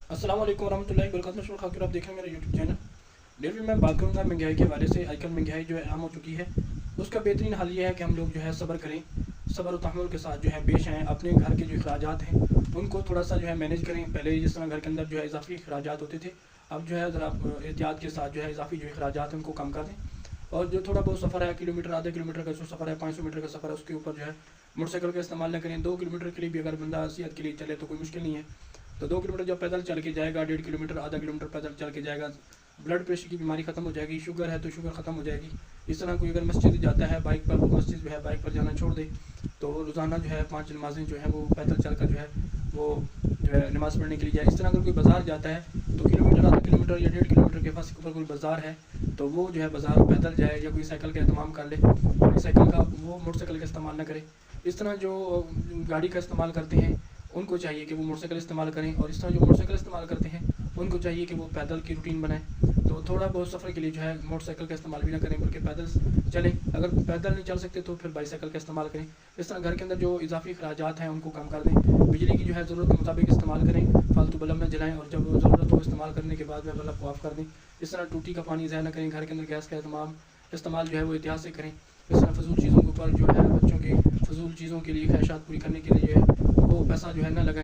अस्सलाम वालेकुम रहमतुल्लाहि व बरकातहू। खाकर आप देख रहे हैं मेरा यूट्यूब चैनल। डेली मैं बात करूँगा महंगाई के हवाले से। आजकल महंगाई जो है आम हो चुकी है। उसका बेहतरीन हल ये है कि हम लोग जो है सब्र करें, सब्र और तहम्मुल के साथ जो है पेश आएँ। अपने घर के जो अखराजात हैं उनको थोड़ा सा जो है मैनेज करें। पहले जिस तरह घर के अंदर जो है इजाफी अखराजात होते थे, अब जो है ज़रा एहतियात के साथ जो है इजाफी जो अखराजात हैं उनको कम कर दें। और जो थोड़ा बहुत सफ़र है, किलोमीटर आधा किलोमीटर का जो सफ़र है, 500 मीटर का सफ़र है, उसके ऊपर जो है मोटरसाइकिल का इस्तेमाल न करें। 2 किलोमीटर के लिए भी अगर बंदा सेहत के लिए चले तो कोई मुश्किल नहीं है। तो 2 किलोमीटर जब पैदल चल के जाएगा, 1.5 किलोमीटर आधा किलोमीटर पैदल चल के जाएगा, ब्लड प्रेशर की बीमारी ख़त्म हो जाएगी। शुगर है तो शुगर ख़त्म हो जाएगी। इस तरह कोई अगर मस्जिद जाता है बाइक पर, वो मस्जिद जो है बाइक पर जाना छोड़ दे तो रोज़ाना जो है 5 नमाज़ें जो है वो पैदल चल कर जो है वो जो है नमाज़ पढ़ने के लिए जाए। इस तरह अगर कोई बाज़ार जाता है तो किलोमीटर आधा किलोमीटर या 1.5 किलोमीटर के फासले पर कोई बाज़ार है तो वो जो है बाज़ार पैदल जाए, या कोई साइकिल का इस्तेमाल कर ले। साइकिल का वो मोटरसाइकिल का इस्तेमाल न करे। इस तरह जो गाड़ी का इस्तेमाल करते हैं उनको चाहिए कि वो मोटरसाइकिल इस्तेमाल करें, और इस तरह जो मोटरसाइकिल इस्तेमाल करते हैं उनको चाहिए कि वो पैदल की रूटीन बनाएं। तो थोड़ा बहुत सफ़र के लिए जो है मोटरसाइकिल का इस्तेमाल भी ना करें, बल्कि पैदल चलें। अगर पैदल नहीं चल सकते तो फिर बाईसाइकिल का इस्तेमाल करें। इस तरह घर के अंदर जो इजाफी अखराजात हैं उनको कम कर दें। बिजली की जो है ज़रूरत के मुताबिक इस्तेमाल करें, फालतू बल्ब न जलाएँ, और जब ज़रूरत हो इस्तेमाल करने के बाद में बल्ब को ऑफ़ कर दें। इस तरह टूटी का पानी ज़ाया न करें। घर के अंदर गैस का इस्तेमाल जो है वो एहतियात से करें। इस तरह फजूल चीज़ों के ऊपर जो है बच्चों की फजूल चीज़ों के लिए ख्वाहिशात पूरी करने के लिए जो है वो पैसा जो है ना लगाएं।